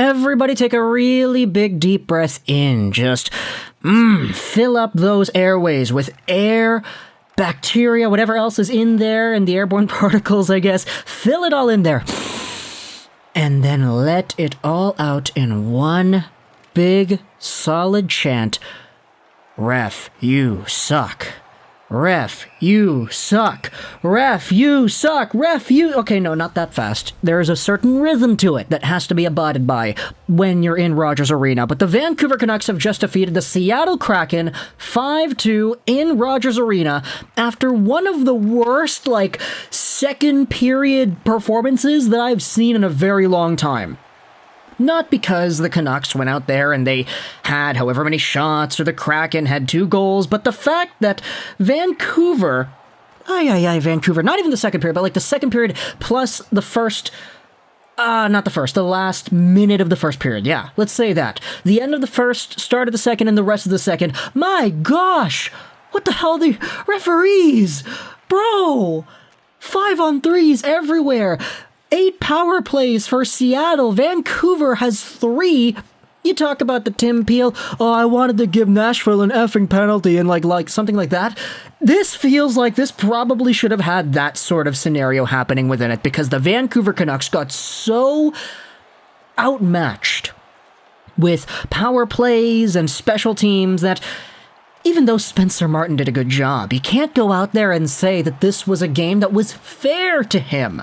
Everybody take a really big deep breath in. Just fill up those airways with air, bacteria, whatever else is in there, and the airborne particles, I guess. Fill it all in there. And then let it all out in one big, solid chant. Ref, you suck. Ref, you suck. Ref, you suck. Ref, you... Okay, no, not that fast. There's a certain rhythm to it that has to be abided by when you're in Rogers Arena. But the Vancouver Canucks have just defeated the Seattle Kraken 5-2 in Rogers Arena after one of the worst, second period performances that I've seen in a very long time. Not because the Canucks went out there and they had however many shots or the Kraken had 2 goals, but the fact that Vancouver, Vancouver, not even the second period, but the second period plus the first, the last minute of the first period, yeah, let's say that. The end of the first, start of the second, and the rest of the second. My gosh! What the hell, the referees? Bro! 5-on-3s everywhere! 8 power plays for Seattle. Vancouver has 3. You talk about the Tim Peel, I wanted to give Nashville an effing penalty and like something like that. This feels like this probably should have had that sort of scenario happening within it because the Vancouver Canucks got so outmatched with power plays and special teams that even though Spencer Martin did a good job, you can't go out there and say that this was a game that was fair to him.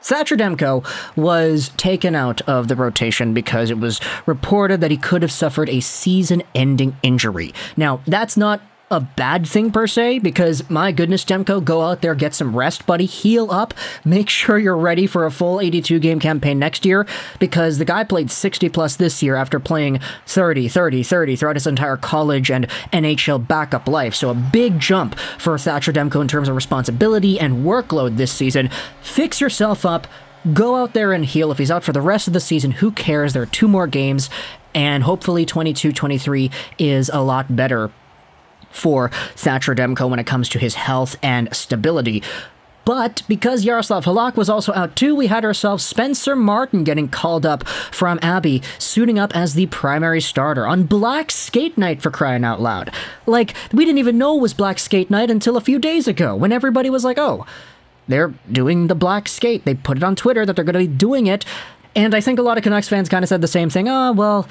Thatcher Demko was taken out of the rotation because it was reported that he could have suffered a season-ending injury. Now, that's not a bad thing per se, because my goodness, Demko, go out there, get some rest, buddy, heal up, make sure you're ready for a full 82-game campaign next year, because the guy played 60-plus this year after playing 30 throughout his entire college and NHL backup life, so a big jump for Thatcher Demko in terms of responsibility and workload this season. Fix yourself up, go out there and heal. If he's out for the rest of the season, who cares? There are 2 more games, and hopefully 22-23 is a lot better for Thatcher Demko when it comes to his health and stability. But because Yaroslav Halak was also out too, we had ourselves Spencer Martin getting called up from Abbey, suiting up as the primary starter on Black Skate Night, for crying out loud. We didn't even know it was Black Skate Night until a few days ago, when everybody was like, oh, they're doing the Black Skate. They put it on Twitter that they're going to be doing it, and I think a lot of Canucks fans kind of said the same thing. Oh, well,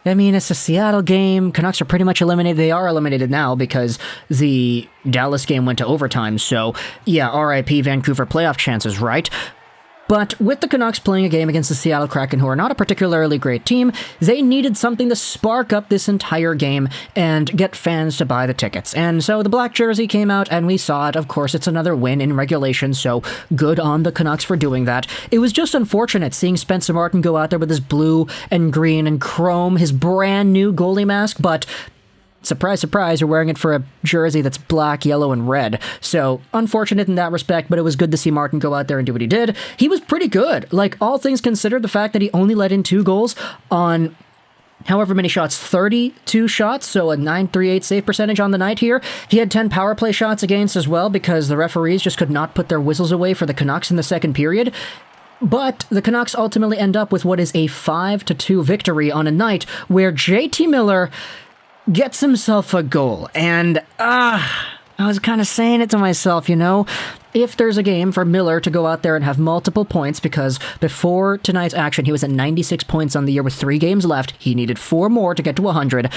I mean, it's a Seattle game. Canucks are pretty much eliminated. They are eliminated now because the Dallas game went to overtime. So, yeah, RIP Vancouver playoff chances, right? But with the Canucks playing a game against the Seattle Kraken, who are not a particularly great team, they needed something to spark up this entire game and get fans to buy the tickets. And so the black jersey came out and we saw it. Of course, it's another win in regulation, so good on the Canucks for doing that. It was just unfortunate seeing Spencer Martin go out there with his blue and green and chrome, his brand new goalie mask, but surprise, surprise, you're wearing it for a jersey that's black, yellow, and red. So, unfortunate in that respect, but it was good to see Martin go out there and do what he did. He was pretty good. All things considered, the fact that he only let in 2 goals on however many shots, 32 shots, so a .938 save percentage on the night here. He had 10 power play shots against as well because the referees just could not put their whistles away for the Canucks in the second period. But the Canucks ultimately end up with what is a 5-2 victory on a night where JT Miller gets himself a goal, and I was kind of saying it to myself, if there's a game for Miller to go out there and have multiple points, because before tonight's action he was at 96 points on the year with 3 games left, he needed 4 more to get to 100,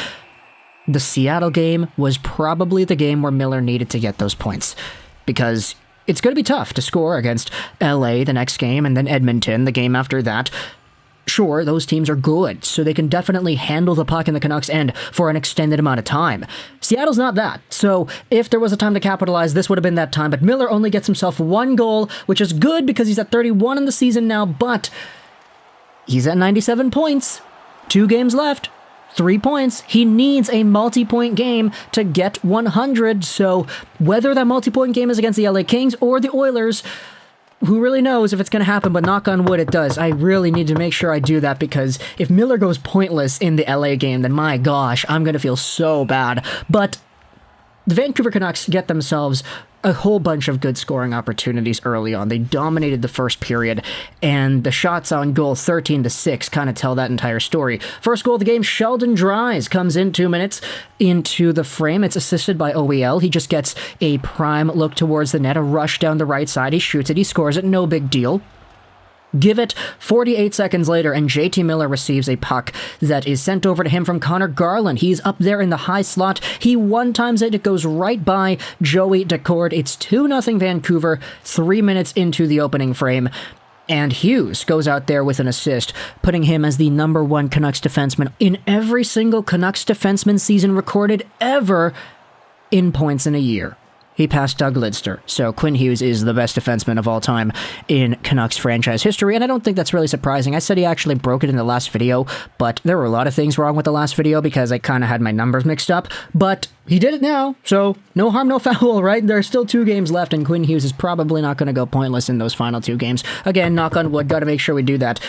the Seattle game was probably the game where Miller needed to get those points, because it's going to be tough to score against LA the next game, and then Edmonton the game after that. Sure, those teams are good, so they can definitely handle the puck in the Canucks' end for an extended amount of time. Seattle's not that, so if there was a time to capitalize, this would have been that time, but Miller only gets himself 1 goal, which is good because he's at 31 in the season now, but he's at 97 points, 2 games left, 3 points. He needs a multi-point game to get 100, so whether that multi-point game is against the LA Kings or the Oilers, who really knows if it's going to happen, but knock on wood, it does. I really need to make sure I do that, because if Miller goes pointless in the LA game, then my gosh, I'm going to feel so bad. But the Vancouver Canucks get themselves a whole bunch of good scoring opportunities early on. They dominated the first period, and the shots on goal 13-6 kind of tell that entire story. First goal of the game, Sheldon Dries comes in 2 minutes into the frame. It's assisted by OEL. He just gets a prime look towards the net, a rush down the right side. He shoots it, he scores it, no big deal. Give it 48 seconds later, and JT Miller receives a puck that is sent over to him from Conor Garland. He's up there in the high slot. He one-times it. It goes right by Joey Daccord. It's 2-0 Vancouver, 3 minutes into the opening frame. And Hughes goes out there with an assist, putting him as the #1 Canucks defenseman in every single Canucks defenseman season recorded ever in points in a year. He passed Doug Lidster, so Quinn Hughes is the best defenseman of all time in Canucks franchise history, and I don't think that's really surprising. I said he actually broke it in the last video, but there were a lot of things wrong with the last video because I kind of had my numbers mixed up, but he did it now, so no harm, no foul, right? There are still 2 games left, and Quinn Hughes is probably not going to go pointless in those final 2 games. Again, knock on wood, gotta make sure we do that.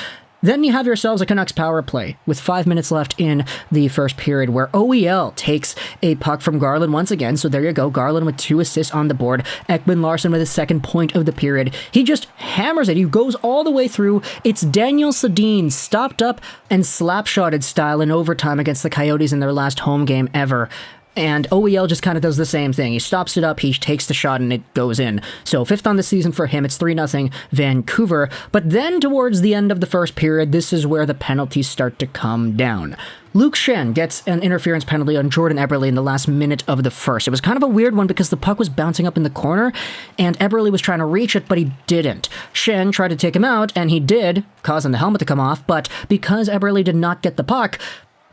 Then you have yourselves a Canucks power play with 5 minutes left in the first period where OEL takes a puck from Garland once again. So there you go. Garland with 2 assists on the board. Ekman-Larsson with his second point of the period. He just hammers it. He goes all the way through. It's Daniel Sedin stopped up and slap-shotted style in overtime against the Coyotes in their last home game ever. And OEL just kind of does the same thing. He stops it up, he takes the shot, and it goes in. So 5th on the season for him. It's 3-0 Vancouver. But then towards the end of the first period, this is where the penalties start to come down. Luke Schenn gets an interference penalty on Jordan Eberle in the last minute of the first. It was kind of a weird one because the puck was bouncing up in the corner, and Eberle was trying to reach it, but he didn't. Schenn tried to take him out, and he did, causing the helmet to come off, but because Eberle did not get the puck,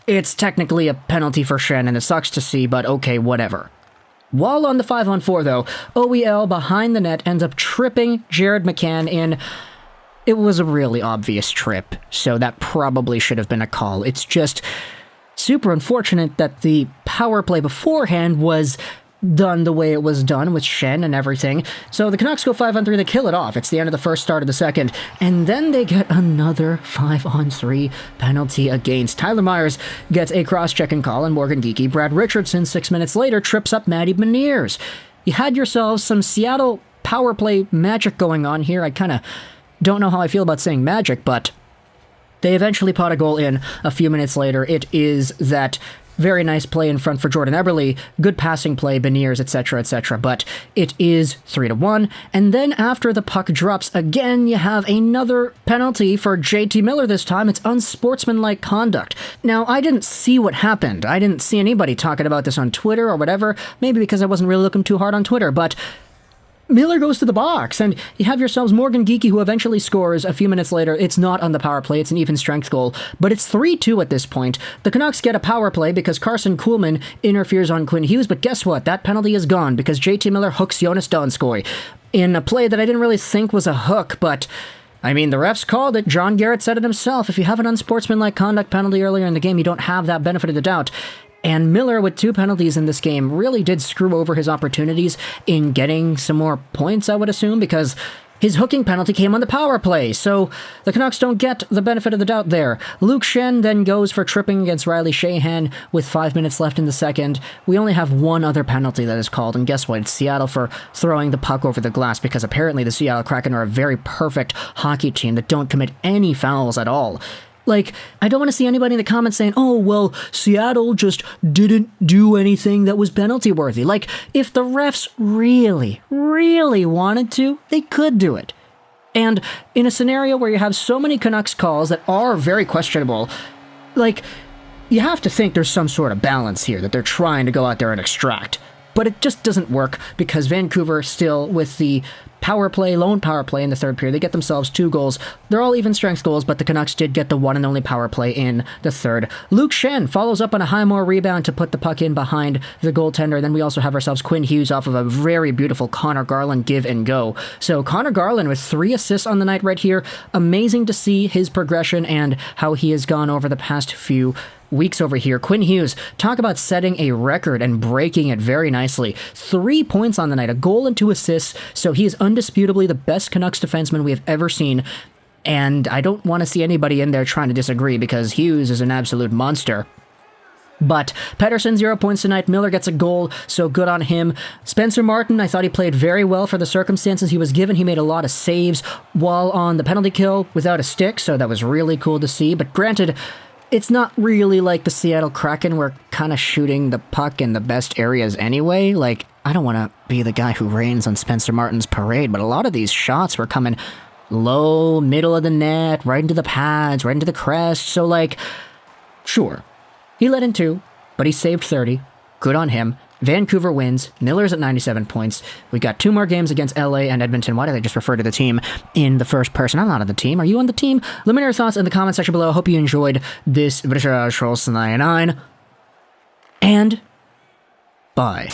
it's technically a penalty for Schenn, and it sucks to see, but okay, whatever. While on the 5-on-4, though, OEL behind the net ends up tripping Jared McCann in. It was a really obvious trip, so that probably should have been a call. It's just super unfortunate that the power play beforehand was done the way it was done with Schenn and everything. So the Canucks go 5-on-3, they kill it off. It's the end of the first, start of the second, and then they get another 5-on-3 penalty against. Tyler Myers gets a cross-checking call on Morgan Geekie. Brad Richardson, 6 minutes later, trips up Matty Beniers. You had yourselves some Seattle power play magic going on here. I kind of don't know how I feel about saying magic, but they eventually pot a goal in a few minutes later. It is that very nice play in front for Jordan Eberle, good passing play, Beniers, etc., etc., but it is 3-1, and then after the puck drops again, you have another penalty for JT Miller this time. It's unsportsmanlike conduct. Now, I didn't see what happened. I didn't see anybody talking about this on Twitter or whatever, maybe because I wasn't really looking too hard on Twitter, but Miller goes to the box, and you have yourselves Morgan Geekie, who eventually scores a few minutes later. It's not on the power play, it's an even strength goal, but it's 3-2 at this point. The Canucks get a power play because Carson Kuhlman interferes on Quinn Hughes, but guess what? That penalty is gone because JT Miller hooks Jonas Donskoy in a play that I didn't really think was a hook, but I mean, the refs called it. John Garrett said it himself. If you have an unsportsmanlike conduct penalty earlier in the game, you don't have that benefit of the doubt. And Miller, with 2 penalties in this game, really did screw over his opportunities in getting some more points, I would assume, because his hooking penalty came on the power play, so the Canucks don't get the benefit of the doubt there. Luke Schenn then goes for tripping against Riley Sheahan with 5 minutes left in the second. We only have one other penalty that is called, and guess what? It's Seattle for throwing the puck over the glass, because apparently the Seattle Kraken are a very perfect hockey team that don't commit any fouls at all. Like, I don't want to see anybody in the comments saying, oh, well, Seattle just didn't do anything that was penalty-worthy. Like, if the refs really, really wanted to, they could do it. And in a scenario where you have so many Canucks calls that are very questionable, like, you have to think there's some sort of balance here that they're trying to go out there and extract. But it just doesn't work because Vancouver still, with the power play, lone power play in the third period, they get themselves 2 goals. They're all even strength goals, but the Canucks did get the one and only power play in the third. Luke Schenn follows up on a Highmore rebound to put the puck in behind the goaltender. Then we also have ourselves Quinn Hughes off of a very beautiful Conor Garland give and go. So Conor Garland with 3 assists on the night right here. Amazing to see his progression and how he has gone over the past few weeks over here. Quinn Hughes, talk about setting a record and breaking it very nicely. 3 points on the night, a goal and 2 assists, so he is undisputably the best Canucks defenseman we have ever seen, and I don't want to see anybody in there trying to disagree because Hughes is an absolute monster. But Pettersson, 0 points tonight. Miller gets a goal, so good on him. Spencer Martin, I thought he played very well for the circumstances he was given. He made a lot of saves while on the penalty kill without a stick, so that was really cool to see. But granted, it's not really like the Seattle Kraken. We're kind of shooting the puck in the best areas anyway. Like, I don't want to be the guy who rains on Spencer Martin's parade, but a lot of these shots were coming low, middle of the net, right into the pads, right into the crest. So, like, sure. He let in 2, but he saved 30. Good on him. Vancouver wins. Miller's at 97 points. We got 2 more games against LA and Edmonton. Why did I just refer to the team in the first person? I'm not on the team. Are you on the team? Let me know your thoughts in the comment section below. I hope you enjoyed this video. And bye.